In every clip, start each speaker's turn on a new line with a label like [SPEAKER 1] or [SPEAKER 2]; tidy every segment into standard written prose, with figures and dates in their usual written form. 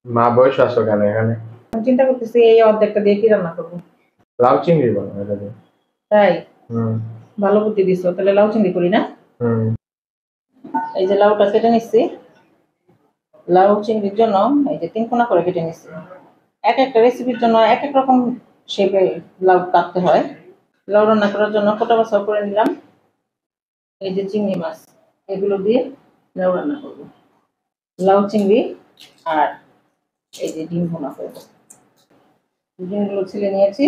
[SPEAKER 1] মা বয়স আছে ওখানে এখানে।
[SPEAKER 2] আমি চিন্তা করতেছি এই অর্ধেকটা দিয়ে কি রান্না করবো।
[SPEAKER 1] লাউ চিংড়ি বানাও এটা দিয়ে।
[SPEAKER 2] তাই?
[SPEAKER 1] হুম।
[SPEAKER 2] ভালো বুদ্ধি দিছো, তাহলে লাউ চিংড়ি করি না।
[SPEAKER 1] হুম।
[SPEAKER 2] এই যে লাউটা কেটে নিচ্ছি, লাউ চিংড়ির জন্য এই যে 3 কোনা করে কেটে নিচ্ছি। এক একটা রেসিপির জন্য এক এক রকম শেপে লাউ কাটতে হয়। লাউ রান্না করার জন্য কোটা বাছা করে নিলাম। এই যে চিংড়ি মাছ, এগুলো দিয়ে লাউ রান্না করবো। লাউ চিংড়ি আর এই যে ডিম ভুনা করবো। ডিমগুলো ছিলে নিয়েছি।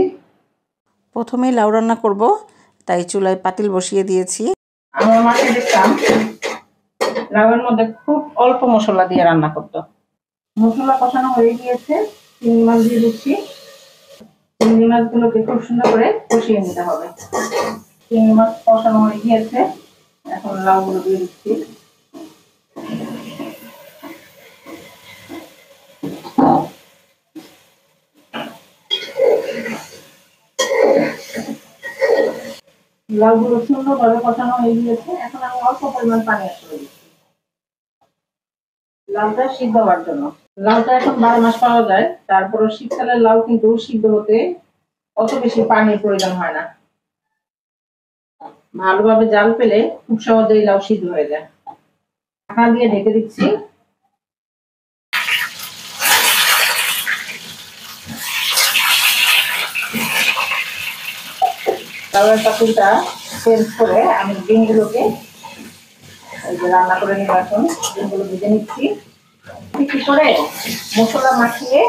[SPEAKER 2] প্রথমেই লাউ রান্না করব, তাই চুলায় পাতিল বসিয়ে দিয়েছি। আমার মাকে দেখতাম লাউয়ের মধ্যে খুব অল্প মশলা দিয়ে রান্না করতো। মশলা কষানো হয়ে গিয়েছে, চিংড়ি মাছ দিয়ে দিচ্ছি। চিংড়ি মাছগুলোকে খুব সুন্দর করে কষিয়ে নিতে হবে। চিংড়ি মাছ কষানো হয়ে গিয়েছে, এখন লাউগুলো দিয়ে দিচ্ছি। লাউগুলো সুন্দরভাবে কষানো হয়ে গিয়েছে, এখন আমি অল্প পরিমাণ পানি অ্যাড করে দিচ্ছি লাউটা সিদ্ধ হওয়ার জন্য। লাউটা এখন 12 মাস পাওয়া যায়, তারপরে শীতকালের লাউ কিন্তু সিদ্ধ হতে অত বেশি পানির প্রয়োজন হয় না। ভালোভাবে জাল পেলে খুব সহজেই লাউ সিদ্ধ হয়ে যায়। ঢাকা দিয়ে ঢেকে দিচ্ছি। লাউয়ের পাতিলটা চেঞ্জ করে আমি ডিমগুলোকে এই যে রান্না করে নিব। এখন ডিমগুলো ভেজে নিচ্ছি। কি করে মশলা মাখিয়ে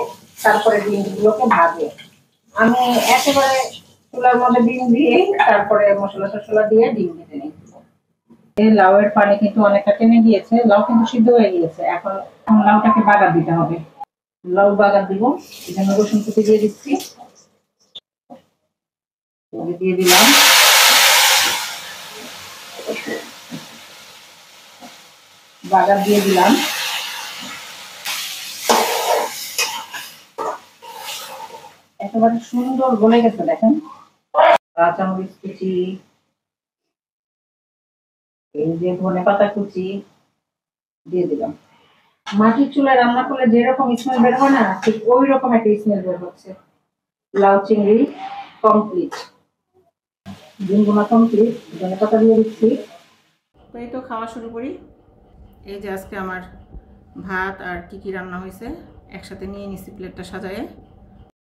[SPEAKER 2] তারপরে ডিমগুলোকে ভাজে। আমি একেবারে চুলার মধ্যে ডিম দিয়ে তারপরে মশলা টসলা দিয়ে ডিম ভেজে নিই। লাউয়ের পানি কিন্তু অনেকটা টেনে গিয়েছে, লাউ কিন্তু সিদ্ধ হয়ে গিয়েছে। এখন লাউটাকে বাগার দিতে হবে। লাউ বাগার দিব, এখানে রসুন কুচি দিয়ে দিচ্ছি, দিয়ে দিলাম। বাগার দিয়ে দিলাম। একেবারে সুন্দর গলে গেছে দেখেন। কাঁচামরিচ কুচি, এই যে ধনেপাতা কুচি দিয়ে দিলাম। মাটির চুলায় রান্না করলে যেরকম স্মেল বের হয় না, ঠিক ওই রকম একটা স্মেল বের হচ্ছে। লাউ চিংড়ি কমপ্লিট, ডিম ভুনা কমপ্লিট, ধনেপাতা দিয়ে দিচ্ছি। তো এই তো খাওয়া শুরু করি। এই যে আজকে আমার ভাত আর কি কি রান্না হয়েছে একসাথে নিয়ে নিচ্ছি প্লেটটা সাজায়ে।